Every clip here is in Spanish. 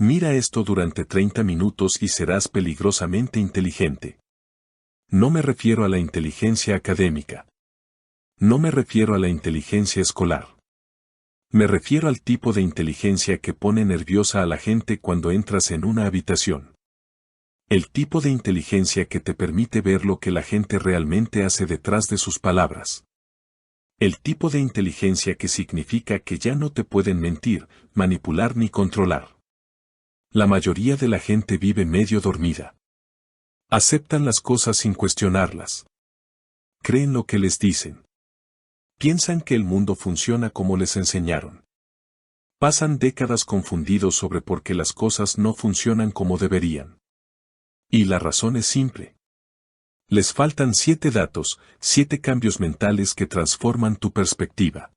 Mira esto durante 30 minutos y serás peligrosamente inteligente. No me refiero a la inteligencia académica. No me refiero a la inteligencia escolar. Me refiero al tipo de inteligencia que pone nerviosa a la gente cuando entras en una habitación. El tipo de inteligencia que te permite ver lo que la gente realmente hace detrás de sus palabras. El tipo de inteligencia que significa que ya no te pueden mentir, manipular ni controlar. La mayoría de la gente vive medio dormida. Aceptan las cosas sin cuestionarlas. Creen lo que les dicen. Piensan que el mundo funciona como les enseñaron. Pasan décadas confundidos sobre por qué las cosas no funcionan como deberían. Y la razón es simple. Les faltan 7 datos, 7 cambios mentales que transforman tu perspectiva.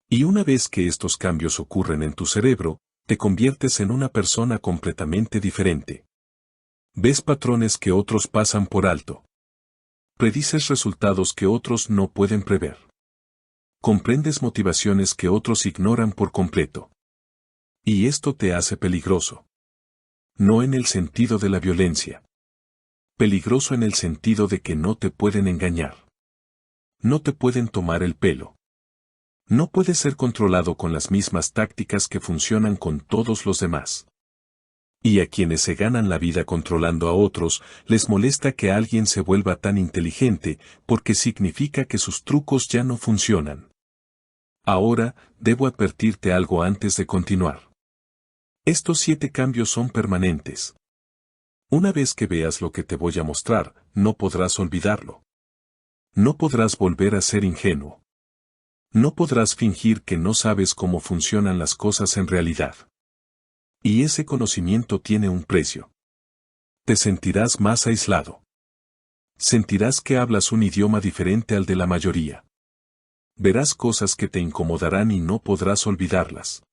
Y una vez que estos cambios ocurren en tu cerebro, te conviertes en una persona completamente diferente. Ves patrones que otros pasan por alto. Predices resultados que otros no pueden prever. Comprendes motivaciones que otros ignoran por completo. Y esto te hace peligroso. No en el sentido de la violencia. Peligroso en el sentido de que no te pueden engañar. No te pueden tomar el pelo. No puedes ser controlado con las mismas tácticas que funcionan con todos los demás. Y a quienes se ganan la vida controlando a otros, les molesta que alguien se vuelva tan inteligente, porque significa que sus trucos ya no funcionan. Ahora, debo advertirte algo antes de continuar. Estos 7 cambios son permanentes. Una vez que veas lo que te voy a mostrar, no podrás olvidarlo. No podrás volver a ser ingenuo. No podrás fingir que no sabes cómo funcionan las cosas en realidad. Y ese conocimiento tiene un precio. Te sentirás más aislado. Sentirás que hablas un idioma diferente al de la mayoría. Verás cosas que te incomodarán y no podrás olvidarlas.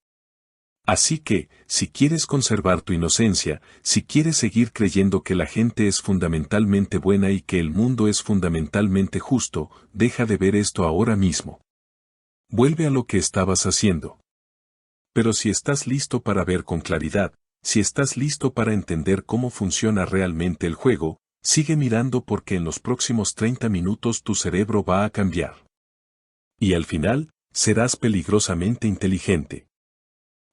Así que, si quieres conservar tu inocencia, si quieres seguir creyendo que la gente es fundamentalmente buena y que el mundo es fundamentalmente justo, deja de ver esto ahora mismo. Vuelve a lo que estabas haciendo. Pero si estás listo para ver con claridad, si estás listo para entender cómo funciona realmente el juego, sigue mirando porque en los próximos 30 minutos tu cerebro va a cambiar. Y al final, serás peligrosamente inteligente.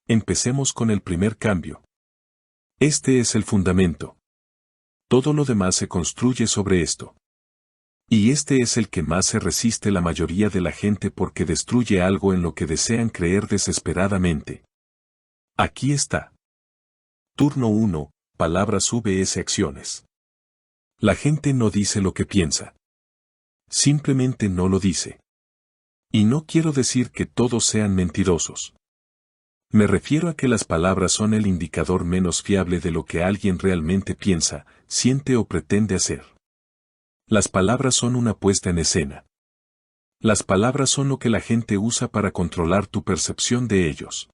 Empecemos con el primer cambio. Este es el fundamento. Todo lo demás se construye sobre esto. Y este es el que más se resiste la mayoría de la gente porque destruye algo en lo que desean creer desesperadamente. Aquí está. Turno 1, palabras vs acciones. La gente no dice lo que piensa. Simplemente no lo dice. Y no quiero decir que todos sean mentirosos. Me refiero a que las palabras son el indicador menos fiable de lo que alguien realmente piensa, siente o pretende hacer. Las palabras son una puesta en escena. Las palabras son lo que la gente usa para controlar tu percepción de ellos.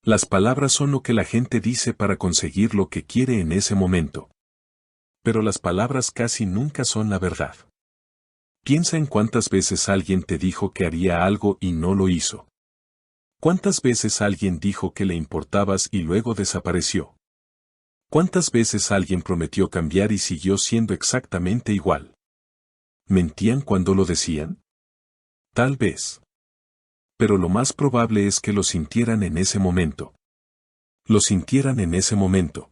Las palabras son lo que la gente dice para conseguir lo que quiere en ese momento. Pero las palabras casi nunca son la verdad. Piensa en cuántas veces alguien te dijo que haría algo y no lo hizo. ¿Cuántas veces alguien dijo que le importabas y luego desapareció? ¿Cuántas veces alguien prometió cambiar y siguió siendo exactamente igual? ¿Mentían cuando lo decían? Tal vez. Pero lo más probable es que lo sintieran en ese momento. Lo sintieran en ese momento.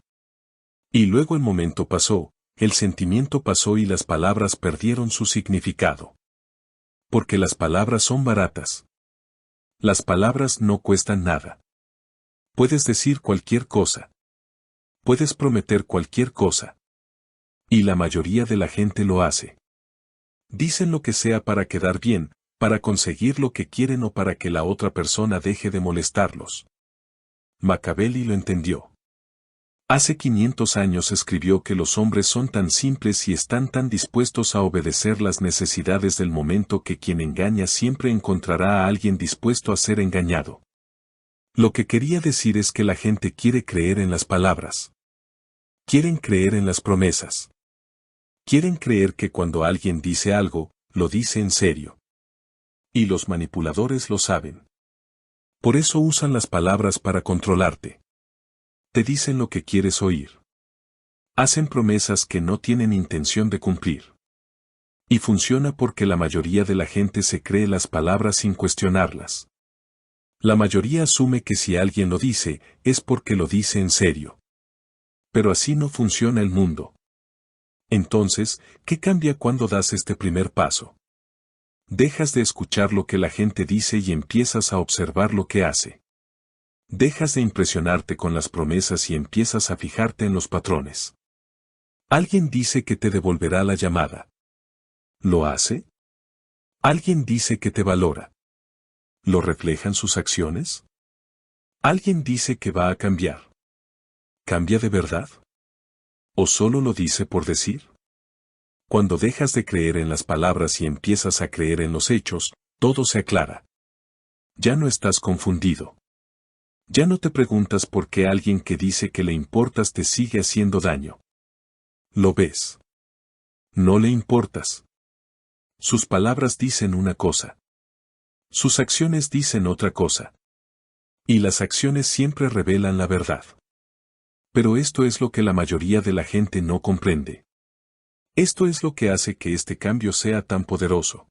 Y luego el momento pasó, el sentimiento pasó y las palabras perdieron su significado. Porque las palabras son baratas. Las palabras no cuestan nada. Puedes decir cualquier cosa. Puedes prometer cualquier cosa. Y la mayoría de la gente lo hace. Dicen lo que sea para quedar bien, para conseguir lo que quieren o para que la otra persona deje de molestarlos. Machiavelli lo entendió. Hace 500 años escribió que los hombres son tan simples y están tan dispuestos a obedecer las necesidades del momento que quien engaña siempre encontrará a alguien dispuesto a ser engañado. Lo que quería decir es que la gente quiere creer en las palabras. Quieren creer en las promesas. Quieren creer que cuando alguien dice algo, lo dice en serio. Y los manipuladores lo saben. Por eso usan las palabras para controlarte. Te dicen lo que quieres oír. Hacen promesas que no tienen intención de cumplir. Y funciona porque la mayoría de la gente se cree las palabras sin cuestionarlas. La mayoría asume que si alguien lo dice, es porque lo dice en serio. Pero así no funciona el mundo. Entonces, ¿qué cambia cuando das este primer paso? Dejas de escuchar lo que la gente dice y empiezas a observar lo que hace. Dejas de impresionarte con las promesas y empiezas a fijarte en los patrones. Alguien dice que te devolverá la llamada. ¿Lo hace? Alguien dice que te valora. ¿Lo reflejan sus acciones? Alguien dice que va a cambiar. ¿Cambia de verdad? ¿O solo lo dice por decir? Cuando dejas de creer en las palabras y empiezas a creer en los hechos, todo se aclara. Ya no estás confundido. Ya no te preguntas por qué alguien que dice que le importas te sigue haciendo daño. Lo ves. No le importas. Sus palabras dicen una cosa. Sus acciones dicen otra cosa. Y las acciones siempre revelan la verdad. Pero esto es lo que la mayoría de la gente no comprende. Esto es lo que hace que este cambio sea tan poderoso.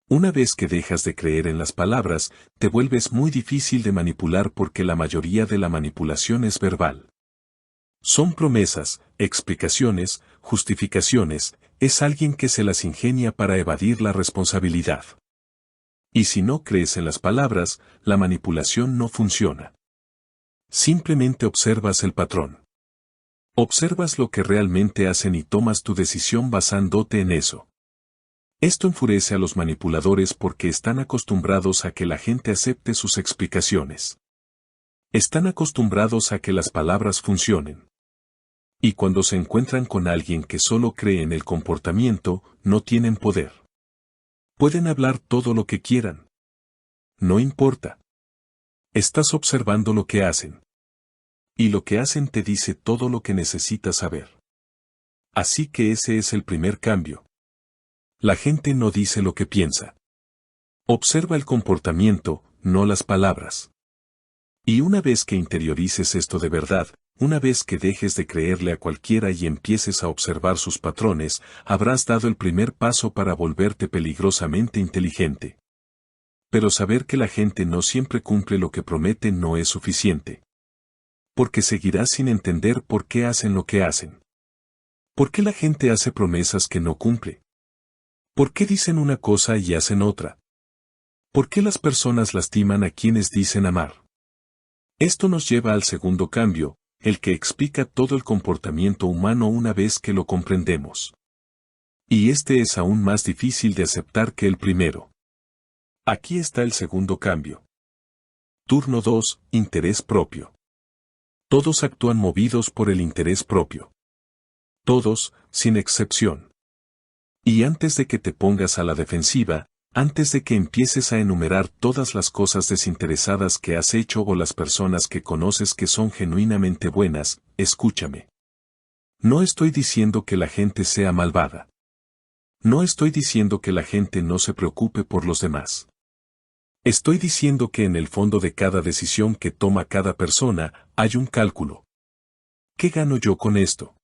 Una vez que dejas de creer en las palabras, te vuelves muy difícil de manipular porque la mayoría de la manipulación es verbal. Son promesas, explicaciones, justificaciones, es alguien que se las ingenia para evadir la responsabilidad. Y si no crees en las palabras, la manipulación no funciona. Simplemente observas el patrón. Observas lo que realmente hacen y tomas tu decisión basándote en eso. Esto enfurece a los manipuladores porque están acostumbrados a que la gente acepte sus explicaciones. Están acostumbrados a que las palabras funcionen. Y cuando se encuentran con alguien que solo cree en el comportamiento, no tienen poder. Pueden hablar todo lo que quieran. No importa. Estás observando lo que hacen. Y lo que hacen te dice todo lo que necesitas saber. Así que ese es el primer cambio. La gente no dice lo que piensa. Observa el comportamiento, no las palabras. Y una vez que interiorices esto de verdad, una vez que dejes de creerle a cualquiera y empieces a observar sus patrones, habrás dado el primer paso para volverte peligrosamente inteligente. Pero saber que la gente no siempre cumple lo que promete no es suficiente. Porque seguirás sin entender por qué hacen lo que hacen. ¿Por qué la gente hace promesas que no cumple? ¿Por qué dicen una cosa y hacen otra? ¿Por qué las personas lastiman a quienes dicen amar? Esto nos lleva al segundo cambio, el que explica todo el comportamiento humano una vez que lo comprendemos. Y este es aún más difícil de aceptar que el primero. Aquí está el segundo cambio. Turno 2, interés propio. Todos actúan movidos por el interés propio. Todos, sin excepción. Y antes de que te pongas a la defensiva, antes de que empieces a enumerar todas las cosas desinteresadas que has hecho o las personas que conoces que son genuinamente buenas, escúchame. No estoy diciendo que la gente sea malvada. No estoy diciendo que la gente no se preocupe por los demás. Estoy diciendo que en el fondo de cada decisión que toma cada persona, hay un cálculo. ¿Qué gano yo con esto?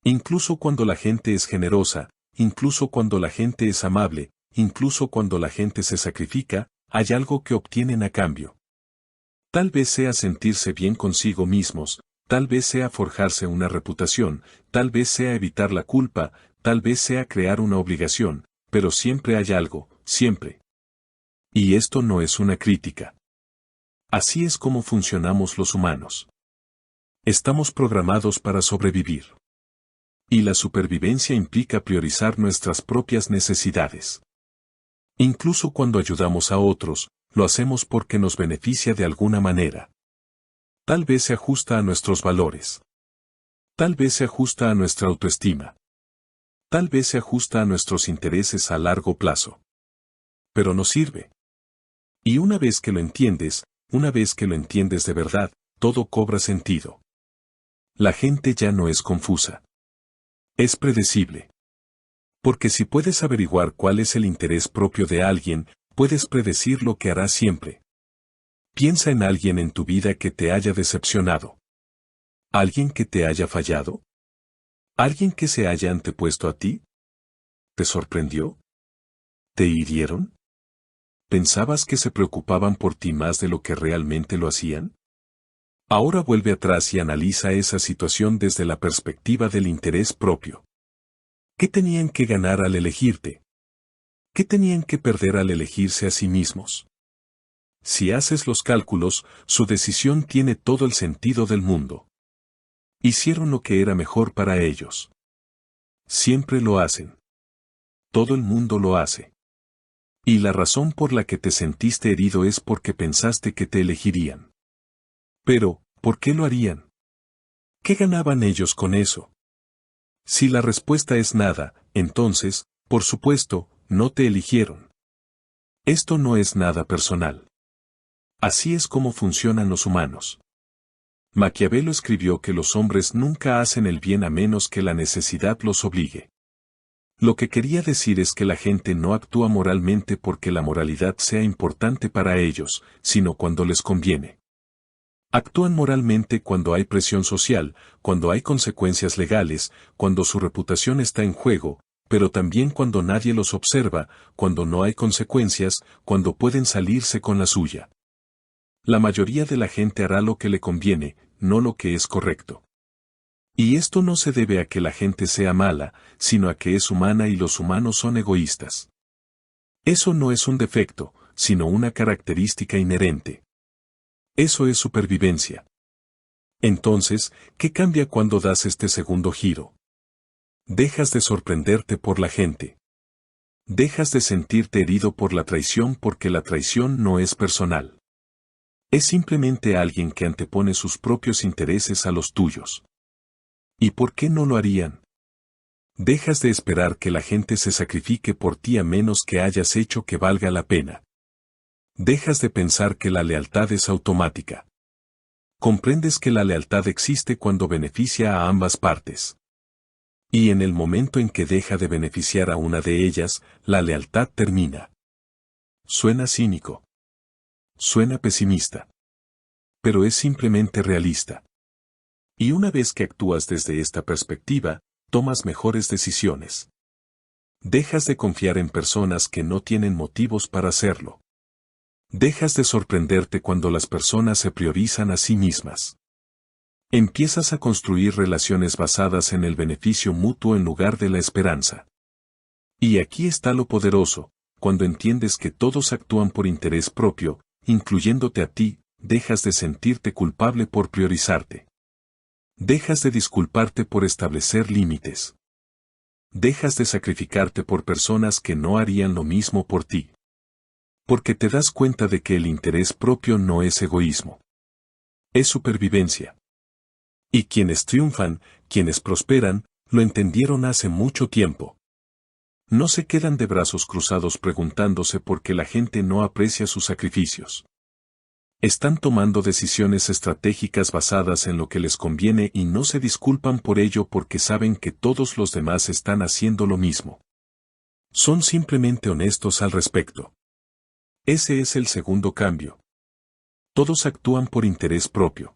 Incluso cuando la gente es generosa, incluso cuando la gente es amable, incluso cuando la gente se sacrifica, hay algo que obtienen a cambio. Tal vez sea sentirse bien consigo mismos, tal vez sea forjarse una reputación, tal vez sea evitar la culpa, tal vez sea crear una obligación, pero siempre hay algo, siempre. Y esto no es una crítica. Así es como funcionamos los humanos. Estamos programados para sobrevivir. Y la supervivencia implica priorizar nuestras propias necesidades. Incluso cuando ayudamos a otros, lo hacemos porque nos beneficia de alguna manera. Tal vez se ajusta a nuestros valores. Tal vez se ajusta a nuestra autoestima. Tal vez se ajusta a nuestros intereses a largo plazo. Pero no sirve. Y una vez que lo entiendes de verdad, todo cobra sentido. La gente ya no es confusa. Es predecible. Porque si puedes averiguar cuál es el interés propio de alguien, puedes predecir lo que hará siempre. Piensa en alguien en tu vida que te haya decepcionado. ¿Alguien que te haya fallado? ¿Alguien que se haya antepuesto a ti? ¿Te sorprendió? ¿Te hirieron? ¿Pensabas que se preocupaban por ti más de lo que realmente lo hacían? Ahora vuelve atrás y analiza esa situación desde la perspectiva del interés propio. ¿Qué tenían que ganar al elegirte? ¿Qué tenían que perder al elegirse a sí mismos? Si haces los cálculos, su decisión tiene todo el sentido del mundo. Hicieron lo que era mejor para ellos. Siempre lo hacen. Todo el mundo lo hace. Y la razón por la que te sentiste herido es porque pensaste que te elegirían. Pero, ¿por qué lo harían? ¿Qué ganaban ellos con eso? Si la respuesta es nada, entonces, por supuesto, no te eligieron. Esto no es nada personal. Así es como funcionan los humanos. Maquiavelo escribió que los hombres nunca hacen el bien a menos que la necesidad los obligue. Lo que quería decir es que la gente no actúa moralmente porque la moralidad sea importante para ellos, sino cuando les conviene. Actúan moralmente cuando hay presión social, cuando hay consecuencias legales, cuando su reputación está en juego, pero también cuando nadie los observa, cuando no hay consecuencias, cuando pueden salirse con la suya. La mayoría de la gente hará lo que le conviene, no lo que es correcto. Y esto no se debe a que la gente sea mala, sino a que es humana y los humanos son egoístas. Eso no es un defecto, sino una característica inherente. Eso es supervivencia. Entonces, ¿qué cambia cuando das este segundo giro? Dejas de sorprenderte por la gente. Dejas de sentirte herido por la traición porque la traición no es personal. Es simplemente alguien que antepone sus propios intereses a los tuyos. ¿Y por qué no lo harían? Dejas de esperar que la gente se sacrifique por ti a menos que hayas hecho que valga la pena. Dejas de pensar que la lealtad es automática. Comprendes que la lealtad existe cuando beneficia a ambas partes. Y en el momento en que deja de beneficiar a una de ellas, la lealtad termina. Suena cínico. Suena pesimista. Pero es simplemente realista. Y una vez que actúas desde esta perspectiva, tomas mejores decisiones. Dejas de confiar en personas que no tienen motivos para hacerlo. Dejas de sorprenderte cuando las personas se priorizan a sí mismas. Empiezas a construir relaciones basadas en el beneficio mutuo en lugar de la esperanza. Y aquí está lo poderoso, cuando entiendes que todos actúan por interés propio, incluyéndote a ti, dejas de sentirte culpable por priorizarte. Dejas de disculparte por establecer límites. Dejas de sacrificarte por personas que no harían lo mismo por ti. Porque te das cuenta de que el interés propio no es egoísmo. Es supervivencia. Y quienes triunfan, quienes prosperan, lo entendieron hace mucho tiempo. No se quedan de brazos cruzados preguntándose por qué la gente no aprecia sus sacrificios. Están tomando decisiones estratégicas basadas en lo que les conviene y no se disculpan por ello porque saben que todos los demás están haciendo lo mismo. Son simplemente honestos al respecto. Ese es el segundo cambio. Todos actúan por interés propio.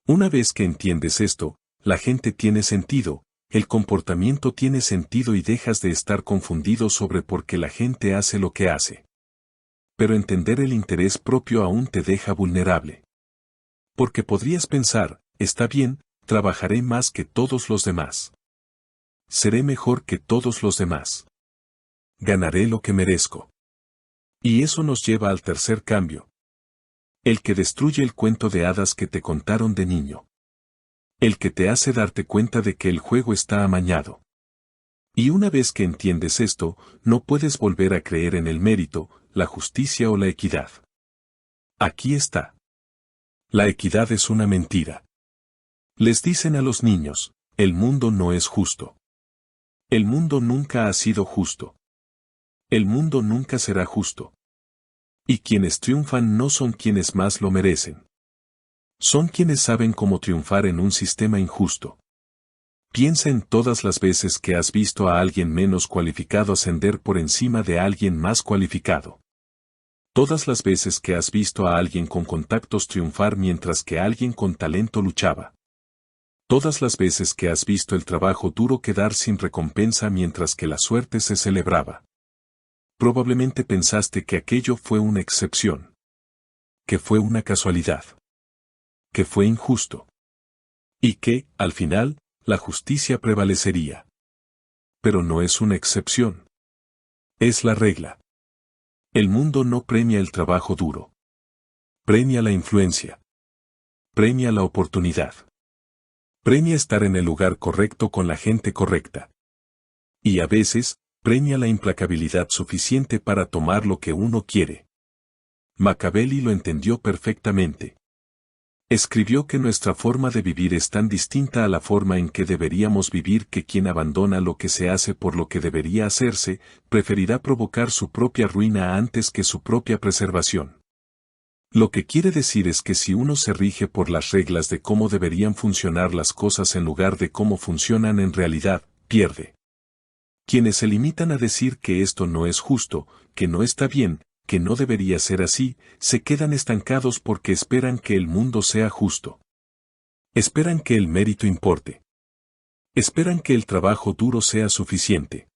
Una vez que entiendes esto, la gente tiene sentido, el comportamiento tiene sentido y dejas de estar confundido sobre por qué la gente hace lo que hace. Pero entender el interés propio aún te deja vulnerable. Porque podrías pensar, está bien, trabajaré más que todos los demás. Seré mejor que todos los demás. Ganaré lo que merezco. Y eso nos lleva al tercer cambio. El que destruye el cuento de hadas que te contaron de niño. El que te hace darte cuenta de que el juego está amañado. Y una vez que entiendes esto, no puedes volver a creer en el mérito, la justicia o la equidad. Aquí está. La equidad es una mentira. Les dicen a los niños, el mundo no es justo. El mundo nunca ha sido justo. El mundo nunca será justo. Y quienes triunfan no son quienes más lo merecen. Son quienes saben cómo triunfar en un sistema injusto. Piensa en todas las veces que has visto a alguien menos cualificado ascender por encima de alguien más cualificado. Todas las veces que has visto a alguien con contactos triunfar mientras que alguien con talento luchaba. Todas las veces que has visto el trabajo duro quedar sin recompensa mientras que la suerte se celebraba. Probablemente pensaste que aquello fue una excepción. Que fue una casualidad. Que fue injusto. Y que, al final, la justicia prevalecería. Pero no es una excepción. Es la regla. El mundo no premia el trabajo duro. Premia la influencia. Premia la oportunidad. Premia estar en el lugar correcto con la gente correcta. Y a veces, premia la implacabilidad suficiente para tomar lo que uno quiere. Machiavelli lo entendió perfectamente. Escribió que nuestra forma de vivir es tan distinta a la forma en que deberíamos vivir que quien abandona lo que se hace por lo que debería hacerse, preferirá provocar su propia ruina antes que su propia preservación. Lo que quiere decir es que si uno se rige por las reglas de cómo deberían funcionar las cosas en lugar de cómo funcionan en realidad, pierde. Quienes se limitan a decir que esto no es justo, que no está bien, que no debería ser así, se quedan estancados porque esperan que el mundo sea justo. Esperan que el mérito importe. Esperan que el trabajo duro sea suficiente.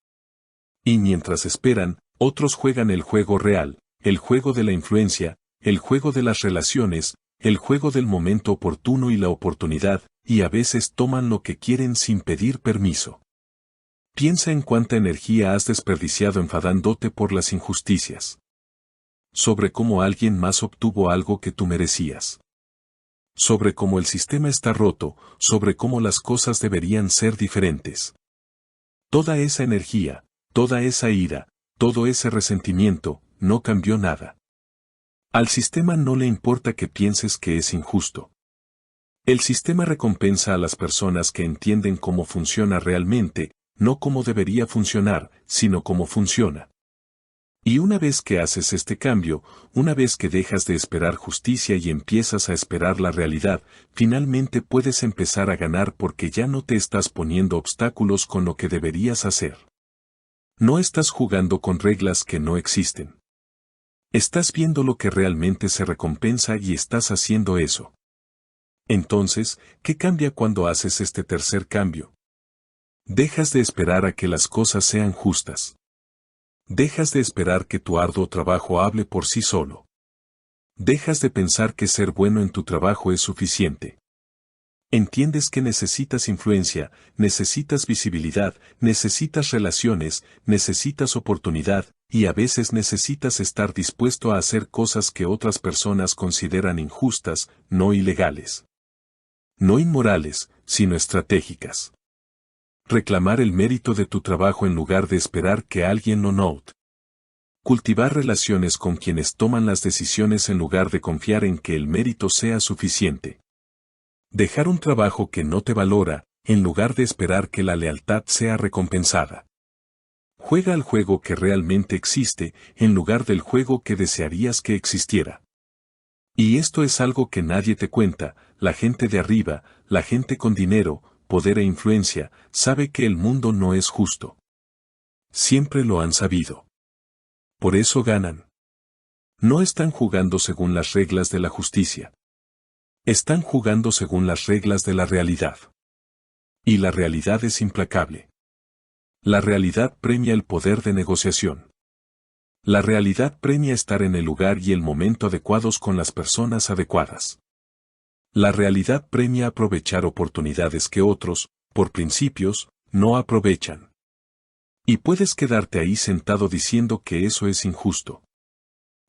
Y mientras esperan, otros juegan el juego real, el juego de la influencia, el juego de las relaciones, el juego del momento oportuno y la oportunidad, y a veces toman lo que quieren sin pedir permiso. Piensa en cuánta energía has desperdiciado enfadándote por las injusticias. Sobre cómo alguien más obtuvo algo que tú merecías. Sobre cómo el sistema está roto, sobre cómo las cosas deberían ser diferentes. Toda esa energía, toda esa ira, todo ese resentimiento, no cambió nada. Al sistema no le importa que pienses que es injusto. El sistema recompensa a las personas que entienden cómo funciona realmente, no cómo debería funcionar, sino cómo funciona. Y una vez que haces este cambio, una vez que dejas de esperar justicia y empiezas a esperar la realidad, finalmente puedes empezar a ganar porque ya no te estás poniendo obstáculos con lo que deberías hacer. No estás jugando con reglas que no existen. Estás viendo lo que realmente se recompensa y estás haciendo eso. Entonces, ¿qué cambia cuando haces este tercer cambio? Dejas de esperar a que las cosas sean justas. Dejas de esperar que tu arduo trabajo hable por sí solo. Dejas de pensar que ser bueno en tu trabajo es suficiente. Entiendes que necesitas influencia, necesitas visibilidad, necesitas relaciones, necesitas oportunidad, y a veces necesitas estar dispuesto a hacer cosas que otras personas consideran injustas, no ilegales. No inmorales, sino estratégicas. Reclamar el mérito de tu trabajo en lugar de esperar que alguien lo note. Cultivar relaciones con quienes toman las decisiones en lugar de confiar en que el mérito sea suficiente. Dejar un trabajo que no te valora, en lugar de esperar que la lealtad sea recompensada. Juega al juego que realmente existe, en lugar del juego que desearías que existiera. Y esto es algo que nadie te cuenta, la gente de arriba, la gente con dinero, poder e influencia, sabe que el mundo no es justo. Siempre lo han sabido. Por eso ganan. No están jugando según las reglas de la justicia. Están jugando según las reglas de la realidad. Y la realidad es implacable. La realidad premia el poder de negociación. La realidad premia estar en el lugar y el momento adecuados con las personas adecuadas. La realidad premia aprovechar oportunidades que otros, por principios, no aprovechan. Y puedes quedarte ahí sentado diciendo que eso es injusto.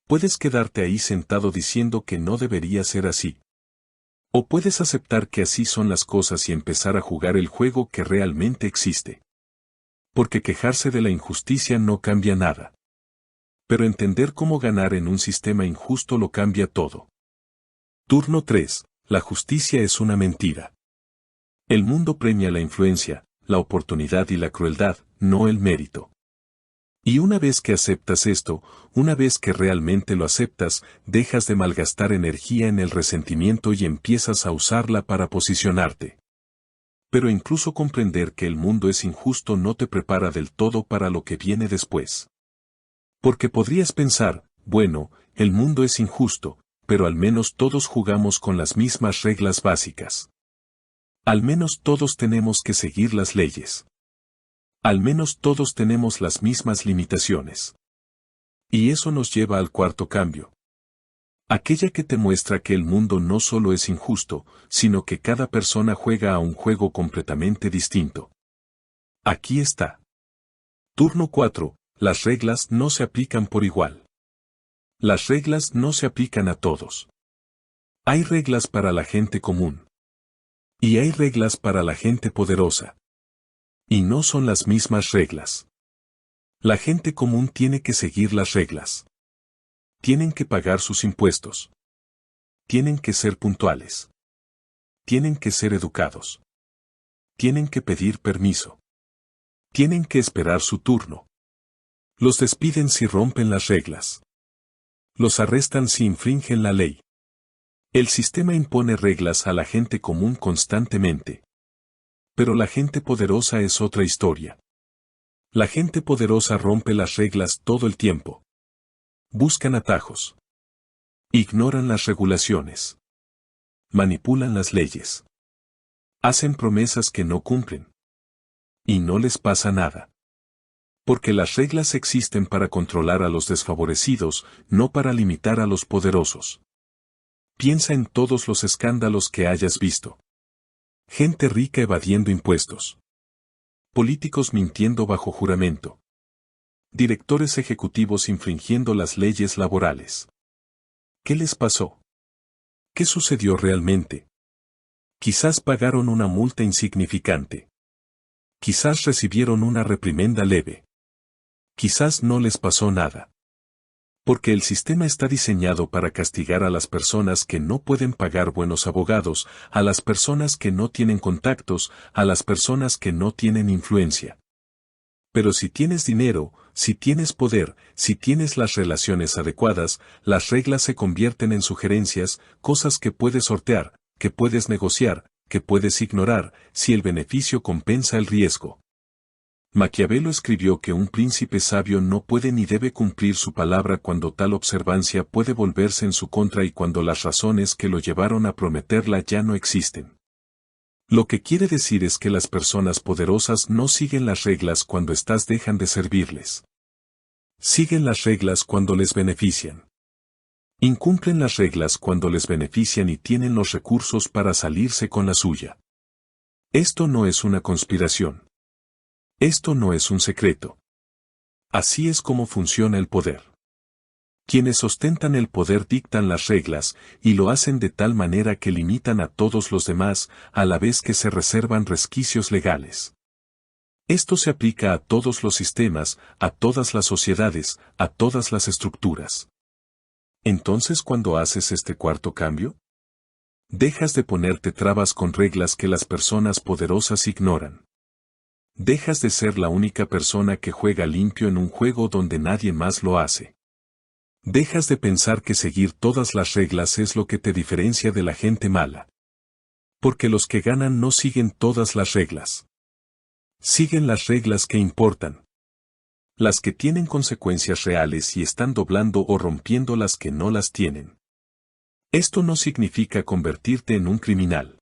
Puedes quedarte ahí sentado diciendo que no debería ser así. O puedes aceptar que así son las cosas y empezar a jugar el juego que realmente existe. Porque quejarse de la injusticia no cambia nada. Pero entender cómo ganar en un sistema injusto lo cambia todo. Turno 3. La justicia es una mentira. El mundo premia la influencia, la oportunidad y la crueldad, no el mérito. Y una vez que aceptas esto, una vez que realmente lo aceptas, dejas de malgastar energía en el resentimiento y empiezas a usarla para posicionarte. Pero incluso comprender que el mundo es injusto no te prepara del todo para lo que viene después. Porque podrías pensar, bueno, el mundo es injusto, pero al menos todos jugamos con las mismas reglas básicas. Al menos todos tenemos que seguir las leyes. Al menos todos tenemos las mismas limitaciones. Y eso nos lleva al cuarto cambio. Aquella que te muestra que el mundo no solo es injusto, sino que cada persona juega a un juego completamente distinto. Aquí está. Turno 4. Las reglas no se aplican por igual. Las reglas no se aplican a todos. Hay reglas para la gente común. Y hay reglas para la gente poderosa. Y no son las mismas reglas. La gente común tiene que seguir las reglas. Tienen que pagar sus impuestos. Tienen que ser puntuales. Tienen que ser educados. Tienen que pedir permiso. Tienen que esperar su turno. Los despiden si rompen las reglas. Los arrestan si infringen la ley. El sistema impone reglas a la gente común constantemente. Pero la gente poderosa es otra historia. La gente poderosa rompe las reglas todo el tiempo. Buscan atajos. Ignoran las regulaciones. Manipulan las leyes. Hacen promesas que no cumplen. Y no les pasa nada. Porque las reglas existen para controlar a los desfavorecidos, no para limitar a los poderosos. Piensa en todos los escándalos que hayas visto. Gente rica evadiendo impuestos. Políticos mintiendo bajo juramento. Directores ejecutivos infringiendo las leyes laborales. ¿Qué les pasó? ¿Qué sucedió realmente? Quizás pagaron una multa insignificante. Quizás recibieron una reprimenda leve. Quizás no les pasó nada. Porque el sistema está diseñado para castigar a las personas que no pueden pagar buenos abogados, a las personas que no tienen contactos, a las personas que no tienen influencia. Pero si tienes dinero, si tienes poder, si tienes las relaciones adecuadas, las reglas se convierten en sugerencias, cosas que puedes sortear, que puedes negociar, que puedes ignorar, si el beneficio compensa el riesgo. Maquiavelo escribió que un príncipe sabio no puede ni debe cumplir su palabra cuando tal observancia puede volverse en su contra y cuando las razones que lo llevaron a prometerla ya no existen. Lo que quiere decir es que las personas poderosas no siguen las reglas cuando éstas dejan de servirles. Siguen las reglas cuando les benefician. Incumplen las reglas cuando les benefician y tienen los recursos para salirse con la suya. Esto no es una conspiración. Esto no es un secreto. Así es como funciona el poder. Quienes ostentan el poder dictan las reglas, y lo hacen de tal manera que limitan a todos los demás, a la vez que se reservan resquicios legales. Esto se aplica a todos los sistemas, a todas las sociedades, a todas las estructuras. Entonces, ¿cuándo haces este cuarto cambio? Dejas de ponerte trabas con reglas que las personas poderosas ignoran. Dejas de ser la única persona que juega limpio en un juego donde nadie más lo hace. Dejas de pensar que seguir todas las reglas es lo que te diferencia de la gente mala. Porque los que ganan no siguen todas las reglas. Siguen las reglas que importan. Las que tienen consecuencias reales y están doblando o rompiendo las que no las tienen. Esto no significa convertirte en un criminal.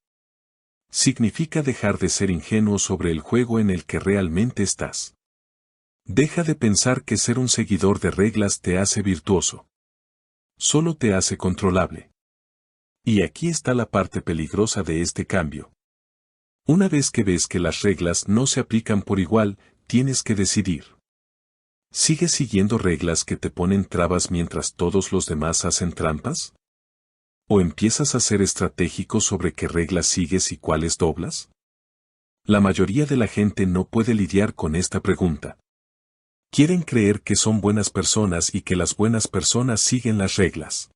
Significa dejar de ser ingenuo sobre el juego en el que realmente estás. Deja de pensar que ser un seguidor de reglas te hace virtuoso. Solo te hace controlable. Y aquí está la parte peligrosa de este cambio. Una vez que ves que las reglas no se aplican por igual, tienes que decidir. ¿Sigues siguiendo reglas que te ponen trabas mientras todos los demás hacen trampas? ¿O empiezas a ser estratégico sobre qué reglas sigues y cuáles doblas? La mayoría de la gente no puede lidiar con esta pregunta. Quieren creer que son buenas personas y que las buenas personas siguen las reglas.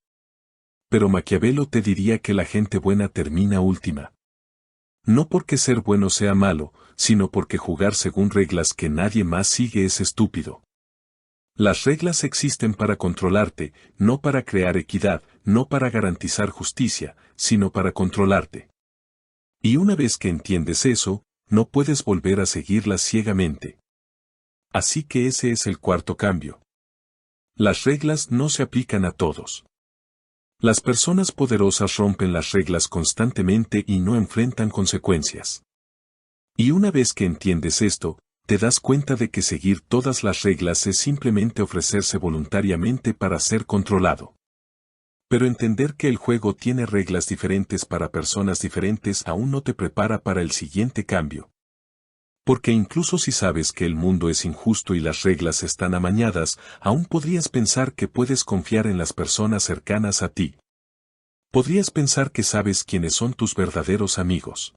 Pero Maquiavelo te diría que la gente buena termina última. No porque ser bueno sea malo, sino porque jugar según reglas que nadie más sigue es estúpido. Las reglas existen para controlarte, no para crear equidad, no para garantizar justicia, sino para controlarte. Y una vez que entiendes eso, no puedes volver a seguirlas ciegamente. Así que ese es el cuarto cambio. Las reglas no se aplican a todos. Las personas poderosas rompen las reglas constantemente y no enfrentan consecuencias. Y una vez que entiendes esto, te das cuenta de que seguir todas las reglas es simplemente ofrecerse voluntariamente para ser controlado. Pero entender que el juego tiene reglas diferentes para personas diferentes aún no te prepara para el siguiente cambio. Porque incluso si sabes que el mundo es injusto y las reglas están amañadas, aún podrías pensar que puedes confiar en las personas cercanas a ti. Podrías pensar que sabes quiénes son tus verdaderos amigos.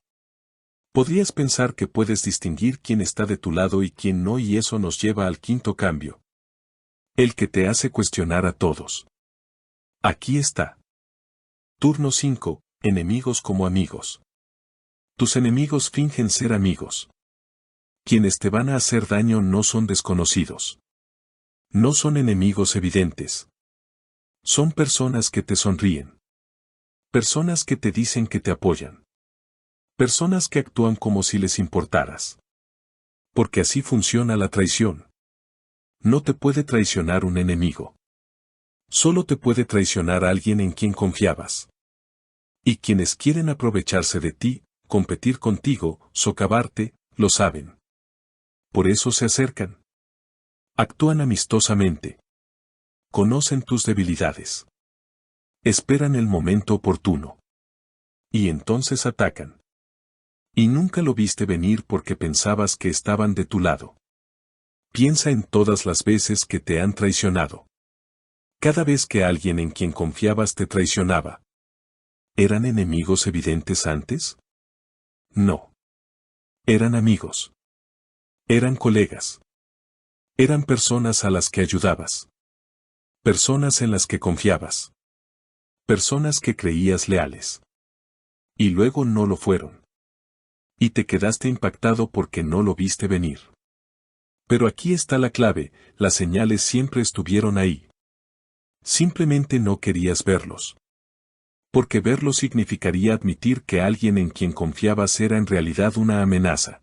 Podrías pensar que puedes distinguir quién está de tu lado y quién no, y eso nos lleva al quinto cambio. El que te hace cuestionar a todos. Aquí está. Turno 5. Enemigos como amigos. Tus enemigos fingen ser amigos. Quienes te van a hacer daño no son desconocidos. No son enemigos evidentes. Son personas que te sonríen. Personas que te dicen que te apoyan. Personas que actúan como si les importaras. Porque así funciona la traición. No te puede traicionar un enemigo. Solo te puede traicionar alguien en quien confiabas. Y quienes quieren aprovecharse de ti, competir contigo, socavarte, lo saben. Por eso se acercan. Actúan amistosamente. Conocen tus debilidades. Esperan el momento oportuno. Y entonces atacan. Y nunca lo viste venir porque pensabas que estaban de tu lado. Piensa en todas las veces que te han traicionado. Cada vez que alguien en quien confiabas te traicionaba. ¿Eran enemigos evidentes antes? No. Eran amigos. Eran colegas. Eran personas a las que ayudabas. Personas en las que confiabas. Personas que creías leales. Y luego no lo fueron. Y te quedaste impactado porque no lo viste venir. Pero aquí está la clave, las señales siempre estuvieron ahí. Simplemente no querías verlos. Porque verlos significaría admitir que alguien en quien confiabas era en realidad una amenaza.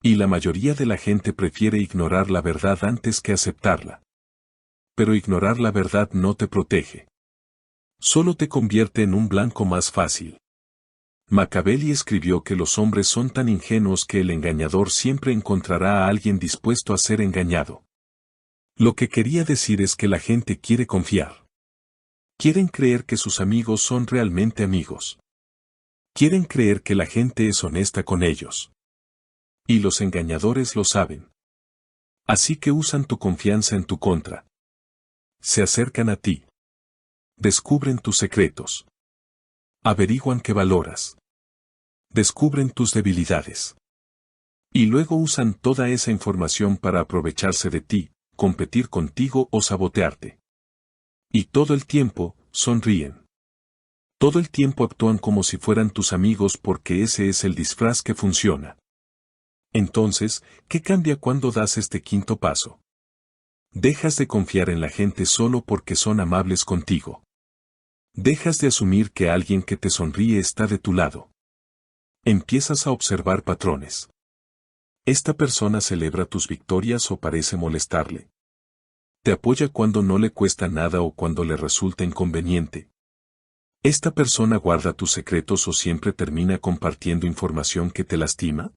Y la mayoría de la gente prefiere ignorar la verdad antes que aceptarla. Pero ignorar la verdad no te protege. Solo te convierte en un blanco más fácil. Machiavelli escribió que los hombres son tan ingenuos que el engañador siempre encontrará a alguien dispuesto a ser engañado. Lo que quería decir es que la gente quiere confiar. Quieren creer que sus amigos son realmente amigos. Quieren creer que la gente es honesta con ellos. Y los engañadores lo saben. Así que usan tu confianza en tu contra. Se acercan a ti. Descubren tus secretos. Averiguan qué valoras. Descubren tus debilidades. Y luego usan toda esa información para aprovecharse de ti, competir contigo o sabotearte. Y todo el tiempo, sonríen. Todo el tiempo actúan como si fueran tus amigos porque ese es el disfraz que funciona. Entonces, ¿qué cambia cuando das este quinto paso? Dejas de confiar en la gente solo porque son amables contigo. Dejas de asumir que alguien que te sonríe está de tu lado. Empiezas a observar patrones. ¿Esta persona celebra tus victorias o parece molestarle? ¿Te apoya cuando no le cuesta nada o cuando le resulta inconveniente? ¿Esta persona guarda tus secretos o siempre termina compartiendo información que te lastima?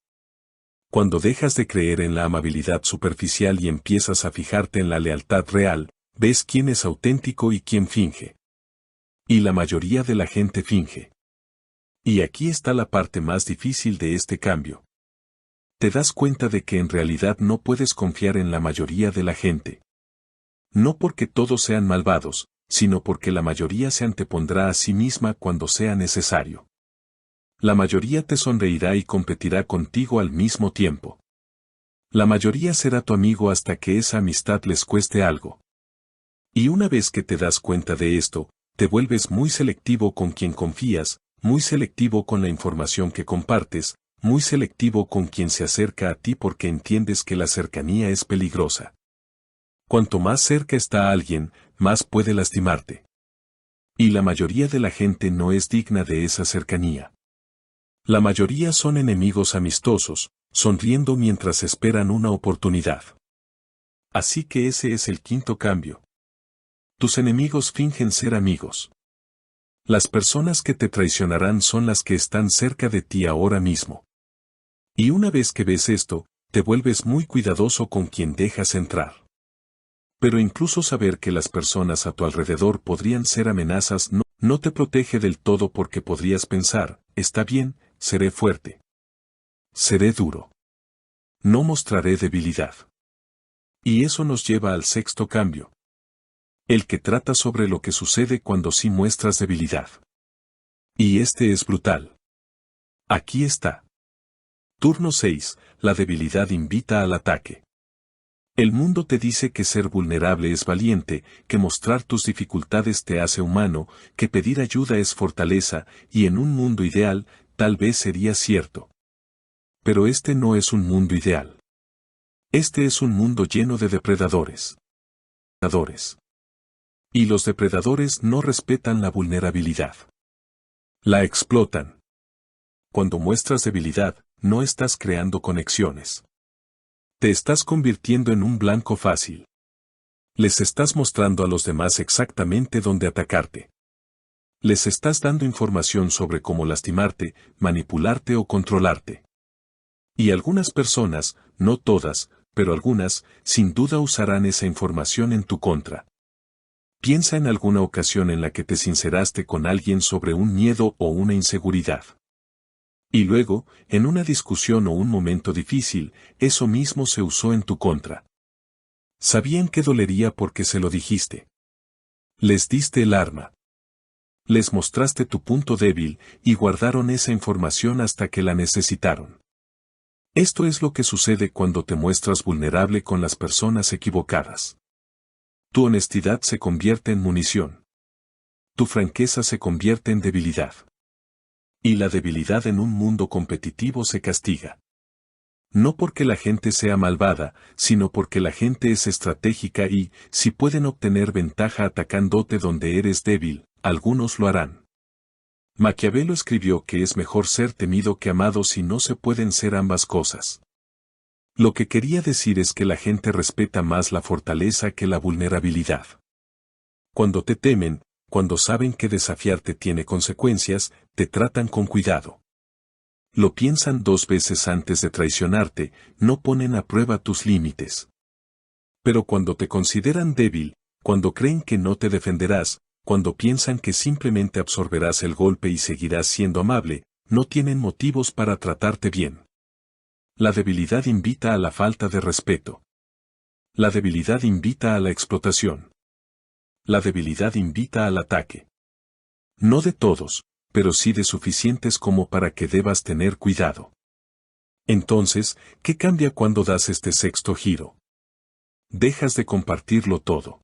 Cuando dejas de creer en la amabilidad superficial y empiezas a fijarte en la lealtad real, ves quién es auténtico y quién finge. Y la mayoría de la gente finge. Y aquí está la parte más difícil de este cambio. Te das cuenta de que en realidad no puedes confiar en la mayoría de la gente. No porque todos sean malvados, sino porque la mayoría se antepondrá a sí misma cuando sea necesario. La mayoría te sonreirá y competirá contigo al mismo tiempo. La mayoría será tu amigo hasta que esa amistad les cueste algo. Y una vez que te das cuenta de esto, te vuelves muy selectivo con quien confías, muy selectivo con la información que compartes, muy selectivo con quien se acerca a ti porque entiendes que la cercanía es peligrosa. Cuanto más cerca está alguien, más puede lastimarte. Y la mayoría de la gente no es digna de esa cercanía. La mayoría son enemigos amistosos, sonriendo mientras esperan una oportunidad. Así que ese es el quinto cambio. Tus enemigos fingen ser amigos. Las personas que te traicionarán son las que están cerca de ti ahora mismo. Y una vez que ves esto, te vuelves muy cuidadoso con quien dejas entrar. Pero incluso saber que las personas a tu alrededor podrían ser amenazas no te protege del todo porque podrías pensar, está bien, seré fuerte. Seré duro. No mostraré debilidad. Y eso nos lleva al sexto cambio. El que trata sobre lo que sucede cuando sí muestras debilidad. Y este es brutal. Aquí está. Turno 6. La debilidad invita al ataque. El mundo te dice que ser vulnerable es valiente, que mostrar tus dificultades te hace humano, que pedir ayuda es fortaleza, y en un mundo ideal, tal vez sería cierto. Pero este no es un mundo ideal. Este es un mundo lleno de depredadores. Y los depredadores no respetan la vulnerabilidad. La explotan. Cuando muestras debilidad, no estás creando conexiones. Te estás convirtiendo en un blanco fácil. Les estás mostrando a los demás exactamente dónde atacarte. Les estás dando información sobre cómo lastimarte, manipularte o controlarte. Y algunas personas, no todas, pero algunas, sin duda usarán esa información en tu contra. Piensa en alguna ocasión en la que te sinceraste con alguien sobre un miedo o una inseguridad. Y luego, en una discusión o un momento difícil, eso mismo se usó en tu contra. Sabían que dolería porque se lo dijiste. Les diste el arma. Les mostraste tu punto débil y guardaron esa información hasta que la necesitaron. Esto es lo que sucede cuando te muestras vulnerable con las personas equivocadas. Tu honestidad se convierte en munición. Tu franqueza se convierte en debilidad. Y la debilidad en un mundo competitivo se castiga. No porque la gente sea malvada, sino porque la gente es estratégica y, si pueden obtener ventaja atacándote donde eres débil, algunos lo harán. Maquiavelo escribió que es mejor ser temido que amado si no se pueden ser ambas cosas. Lo que quería decir es que la gente respeta más la fortaleza que la vulnerabilidad. Cuando te temen, cuando saben que desafiarte tiene consecuencias, te tratan con cuidado. Lo piensan 2 veces antes de traicionarte, no ponen a prueba tus límites. Pero cuando te consideran débil, cuando creen que no te defenderás, cuando piensan que simplemente absorberás el golpe y seguirás siendo amable, no tienen motivos para tratarte bien. La debilidad invita a la falta de respeto. La debilidad invita a la explotación. La debilidad invita al ataque. No de todos, pero sí de suficientes como para que debas tener cuidado. Entonces, ¿qué cambia cuando das este sexto giro? Dejas de compartirlo todo.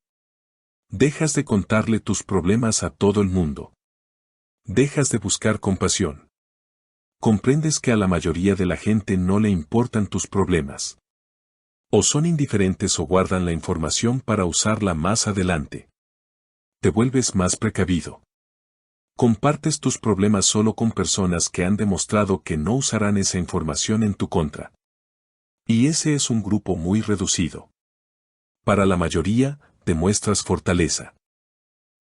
Dejas de contarle tus problemas a todo el mundo. Dejas de buscar compasión. Comprendes que a la mayoría de la gente no le importan tus problemas. O son indiferentes o guardan la información para usarla más adelante. Te vuelves más precavido. Compartes tus problemas solo con personas que han demostrado que no usarán esa información en tu contra. Y ese es un grupo muy reducido. Para la mayoría, demuestras fortaleza.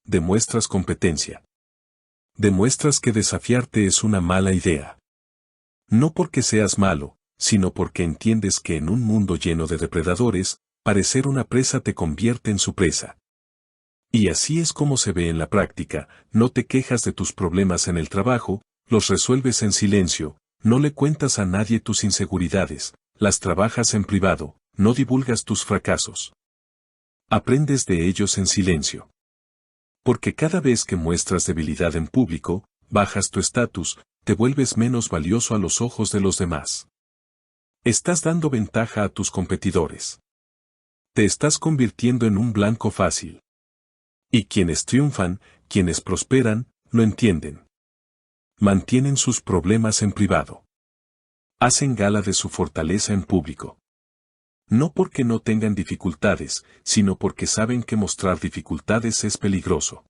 Demuestras competencia. Demuestras que desafiarte es una mala idea. No porque seas malo, sino porque entiendes que en un mundo lleno de depredadores, parecer una presa te convierte en su presa. Y así es como se ve en la práctica, no te quejas de tus problemas en el trabajo, los resuelves en silencio, no le cuentas a nadie tus inseguridades, las trabajas en privado, no divulgas tus fracasos. Aprendes de ellos en silencio. Porque cada vez que muestras debilidad en público, bajas tu estatus, te vuelves menos valioso a los ojos de los demás. Estás dando ventaja a tus competidores. Te estás convirtiendo en un blanco fácil. Y quienes triunfan, quienes prosperan, lo entienden. Mantienen sus problemas en privado. Hacen gala de su fortaleza en público. No porque no tengan dificultades, sino porque saben que mostrar dificultades es peligroso.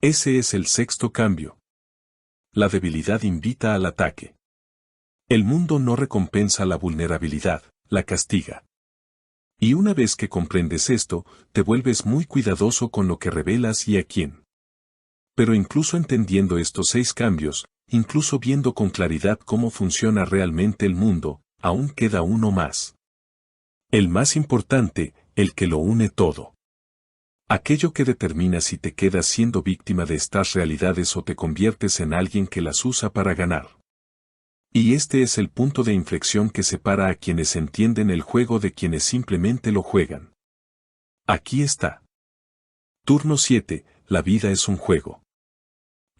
Ese es el sexto cambio. La debilidad invita al ataque. El mundo no recompensa la vulnerabilidad, la castiga. Y una vez que comprendes esto, te vuelves muy cuidadoso con lo que revelas y a quién. Pero incluso entendiendo estos 6 cambios, incluso viendo con claridad cómo funciona realmente el mundo, aún queda uno más. El más importante, el que lo une todo. Aquello que determina si te quedas siendo víctima de estas realidades o te conviertes en alguien que las usa para ganar. Y este es el punto de inflexión que separa a quienes entienden el juego de quienes simplemente lo juegan. Aquí está. Turno 7, la vida es un juego.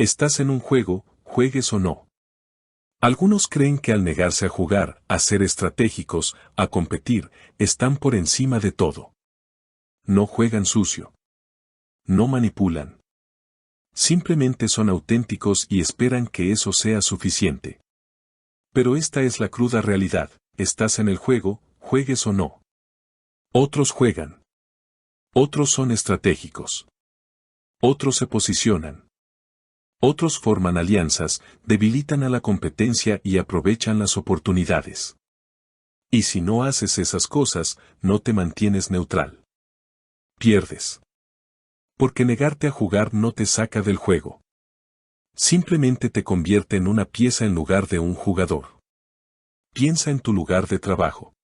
Estás en un juego, juegues o no. Algunos creen que al negarse a jugar, a ser estratégicos, a competir, están por encima de todo. No juegan sucio. No manipulan. Simplemente son auténticos y esperan que eso sea suficiente. Pero esta es la cruda realidad, estás en el juego, juegues o no. Otros juegan. Otros son estratégicos. Otros se posicionan. Otros forman alianzas, debilitan a la competencia y aprovechan las oportunidades. Y si no haces esas cosas, no te mantienes neutral. Pierdes. Porque negarte a jugar no te saca del juego. Simplemente te convierte en una pieza en lugar de un jugador. Piensa en tu lugar de trabajo.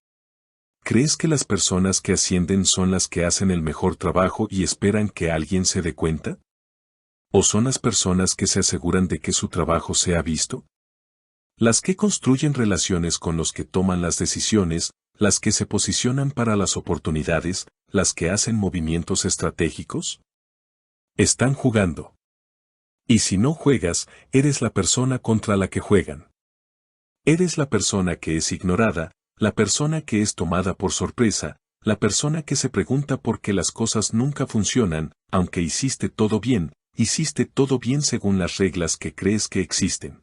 ¿Crees que las personas que ascienden son las que hacen el mejor trabajo y esperan que alguien se dé cuenta? ¿O son las personas que se aseguran de que su trabajo sea visto? Las que construyen relaciones con los que toman las decisiones, las que se posicionan para las oportunidades, las que hacen movimientos estratégicos. Están jugando. Y si no juegas, eres la persona contra la que juegan. Eres la persona que es ignorada, la persona que es tomada por sorpresa, la persona que se pregunta por qué las cosas nunca funcionan, aunque hiciste todo bien según las reglas que crees que existen.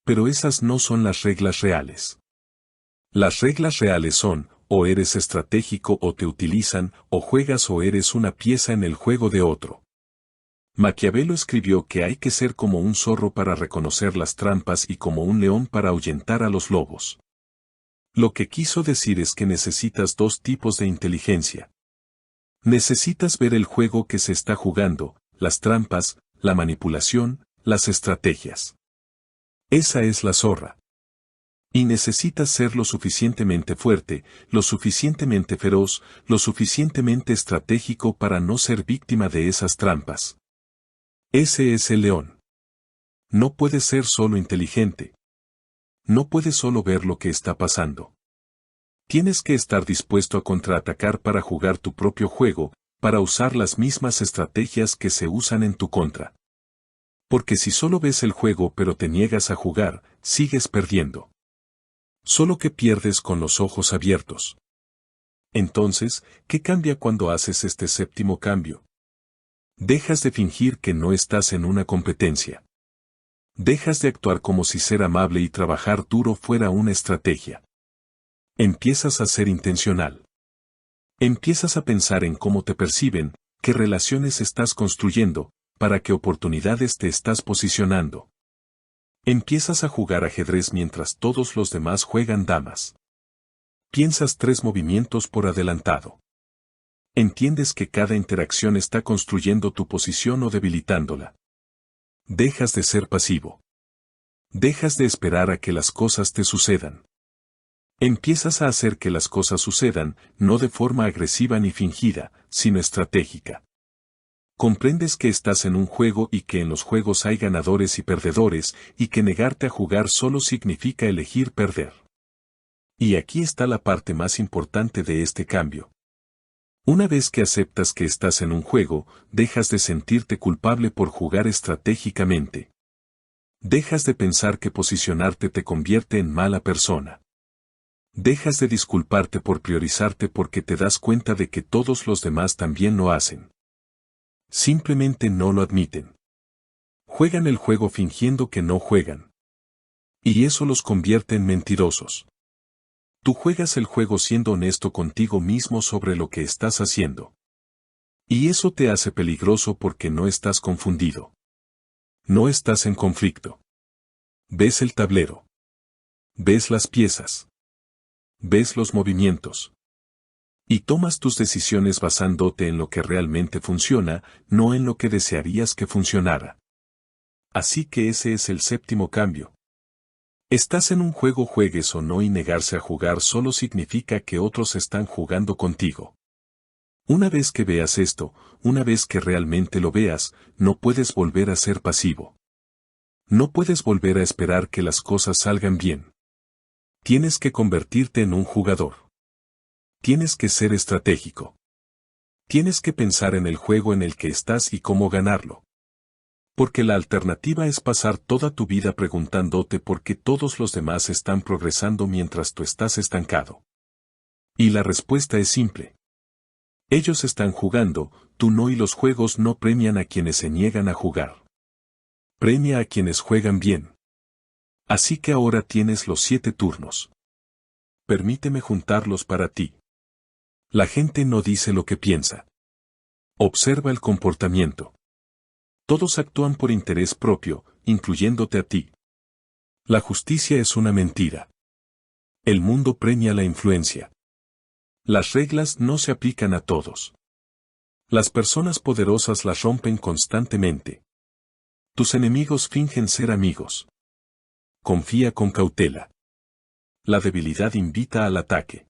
Pero esas no son las reglas reales. Las reglas reales son, o eres estratégico o te utilizan, o juegas o eres una pieza en el juego de otro. Maquiavelo escribió que hay que ser como un zorro para reconocer las trampas y como un león para ahuyentar a los lobos. Lo que quiso decir es que necesitas 2 tipos de inteligencia. Necesitas ver el juego que se está jugando, las trampas, la manipulación, las estrategias. Esa es la zorra. Y necesitas ser lo suficientemente fuerte, lo suficientemente feroz, lo suficientemente estratégico para no ser víctima de esas trampas. Ese es el león. No puedes ser solo inteligente. No puedes solo ver lo que está pasando. Tienes que estar dispuesto a contraatacar para jugar tu propio juego, para usar las mismas estrategias que se usan en tu contra. Porque si solo ves el juego pero te niegas a jugar, sigues perdiendo. Solo que pierdes con los ojos abiertos. Entonces, ¿qué cambia cuando haces este 7º cambio? Dejas de fingir que no estás en una competencia. Dejas de actuar como si ser amable y trabajar duro fuera una estrategia. Empiezas a ser intencional. Empiezas a pensar en cómo te perciben, qué relaciones estás construyendo, para qué oportunidades te estás posicionando. Empiezas a jugar ajedrez mientras todos los demás juegan damas. Piensas 3 movimientos por adelantado. Entiendes que cada interacción está construyendo tu posición o debilitándola. Dejas de ser pasivo. Dejas de esperar a que las cosas te sucedan. Empiezas a hacer que las cosas sucedan, no de forma agresiva ni fingida, sino estratégica. Comprendes que estás en un juego y que en los juegos hay ganadores y perdedores, y que negarte a jugar solo significa elegir perder. Y aquí está la parte más importante de este cambio. Una vez que aceptas que estás en un juego, dejas de sentirte culpable por jugar estratégicamente. Dejas de pensar que posicionarte te convierte en mala persona. Dejas de disculparte por priorizarte porque te das cuenta de que todos los demás también lo hacen. Simplemente no lo admiten. Juegan el juego fingiendo que no juegan. Y eso los convierte en mentirosos. Tú juegas el juego siendo honesto contigo mismo sobre lo que estás haciendo. Y eso te hace peligroso porque no estás confundido. No estás en conflicto. Ves el tablero. Ves las piezas. Ves los movimientos. Y tomas tus decisiones basándote en lo que realmente funciona, no en lo que desearías que funcionara. Así que ese es el séptimo cambio. Estás en un juego, juegues o no, y negarse a jugar solo significa que otros están jugando contigo. Una vez que veas esto, una vez que realmente lo veas, no puedes volver a ser pasivo. No puedes volver a esperar que las cosas salgan bien. Tienes que convertirte en un jugador. Tienes que ser estratégico. Tienes que pensar en el juego en el que estás y cómo ganarlo. Porque la alternativa es pasar toda tu vida preguntándote por qué todos los demás están progresando mientras tú estás estancado. Y la respuesta es simple. Ellos están jugando, tú no, y los juegos no premian a quienes se niegan a jugar. Premia a quienes juegan bien. Así que ahora tienes los 7 turnos. Permíteme juntarlos para ti. La gente no dice lo que piensa. Observa el comportamiento. Todos actúan por interés propio, incluyéndote a ti. La justicia es una mentira. El mundo premia la influencia. Las reglas no se aplican a todos. Las personas poderosas las rompen constantemente. Tus enemigos fingen ser amigos. Confía con cautela. La debilidad invita al ataque.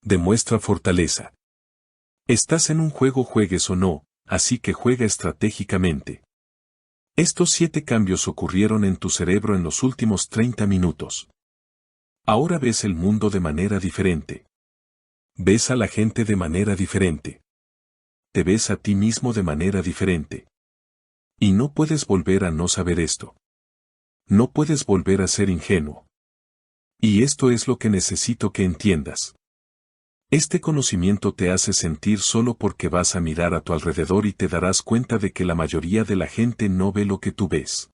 Demuestra fortaleza. Estás en un juego, juegues o no, así que juega estratégicamente. Estos 7 cambios ocurrieron en tu cerebro en los últimos 30 minutos. Ahora ves el mundo de manera diferente. Ves a la gente de manera diferente. Te ves a ti mismo de manera diferente. Y no puedes volver a no saber esto. No puedes volver a ser ingenuo. Y esto es lo que necesito que entiendas. Este conocimiento te hace sentir solo porque vas a mirar a tu alrededor y te darás cuenta de que la mayoría de la gente no ve lo que tú ves.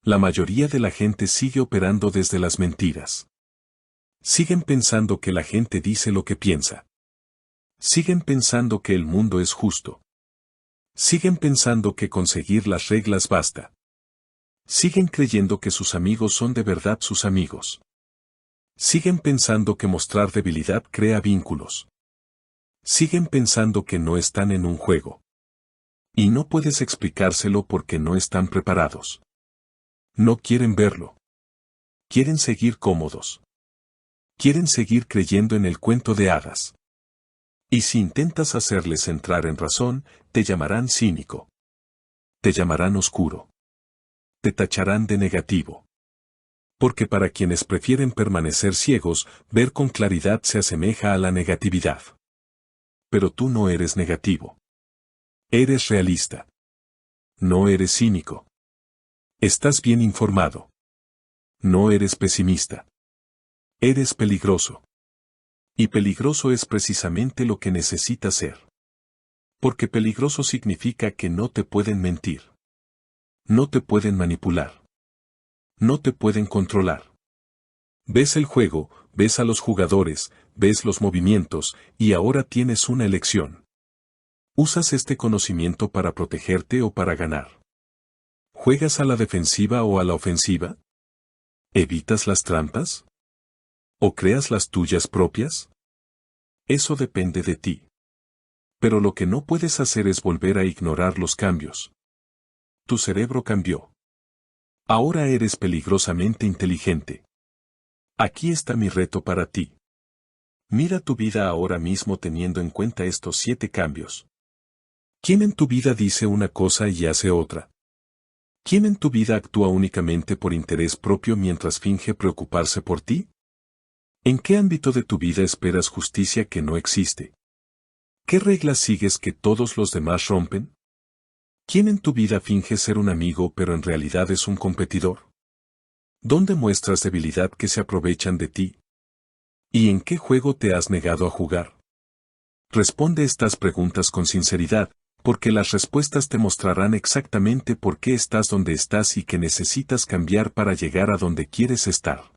La mayoría de la gente sigue operando desde las mentiras. Siguen pensando que la gente dice lo que piensa. Siguen pensando que el mundo es justo. Siguen pensando que conseguir las reglas basta. Siguen creyendo que sus amigos son de verdad sus amigos. Siguen pensando que mostrar debilidad crea vínculos. Siguen pensando que no están en un juego. Y no puedes explicárselo porque no están preparados. No quieren verlo. Quieren seguir cómodos. Quieren seguir creyendo en el cuento de hadas. Y si intentas hacerles entrar en razón, te llamarán cínico. Te llamarán oscuro. Te tacharán de negativo. Porque para quienes prefieren permanecer ciegos, ver con claridad se asemeja a la negatividad. Pero tú no eres negativo. Eres realista. No eres cínico. Estás bien informado. No eres pesimista. Eres peligroso. Y peligroso es precisamente lo que necesitas ser. Porque peligroso significa que no te pueden mentir. No te pueden manipular. No te pueden controlar. Ves el juego, ves a los jugadores, ves los movimientos, y ahora tienes una elección. ¿Usas este conocimiento para protegerte o para ganar? ¿Juegas a la defensiva o a la ofensiva? ¿Evitas las trampas? ¿O creas las tuyas propias? Eso depende de ti. Pero lo que no puedes hacer es volver a ignorar los cambios. Tu cerebro cambió. Ahora eres peligrosamente inteligente. Aquí está mi reto para ti. Mira tu vida ahora mismo teniendo en cuenta estos 7 cambios. ¿Quién en tu vida dice una cosa y hace otra? ¿Quién en tu vida actúa únicamente por interés propio mientras finge preocuparse por ti? ¿En qué ámbito de tu vida esperas justicia que no existe? ¿Qué reglas sigues que todos los demás rompen? ¿Quién en tu vida finge ser un amigo pero en realidad es un competidor? ¿Dónde muestras debilidad que se aprovechan de ti? ¿Y en qué juego te has negado a jugar? Responde estas preguntas con sinceridad, porque las respuestas te mostrarán exactamente por qué estás donde estás y que necesitas cambiar para llegar a donde quieres estar.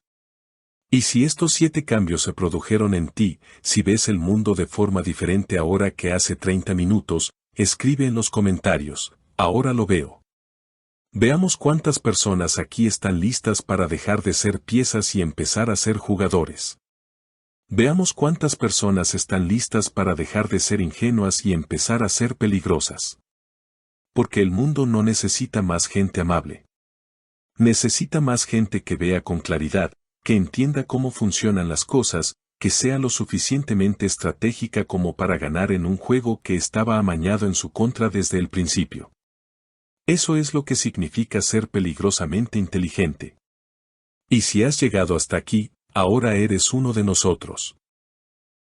Y si estos 7 cambios se produjeron en ti, si ves el mundo de forma diferente ahora que hace 30 minutos, escribe en los comentarios, ahora lo veo. Veamos cuántas personas aquí están listas para dejar de ser piezas y empezar a ser jugadores. Veamos cuántas personas están listas para dejar de ser ingenuas y empezar a ser peligrosas. Porque el mundo no necesita más gente amable. Necesita más gente que vea con claridad, que entienda cómo funcionan las cosas, que sea lo suficientemente estratégica como para ganar en un juego que estaba amañado en su contra desde el principio. Eso es lo que significa ser peligrosamente inteligente. Y si has llegado hasta aquí, ahora eres uno de nosotros.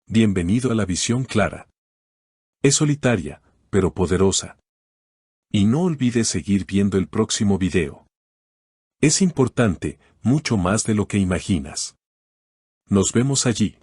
Bienvenido a la visión clara. Es solitaria, pero poderosa. Y no olvides seguir viendo el próximo video. Es importante, mucho más de lo que imaginas. Nos vemos allí.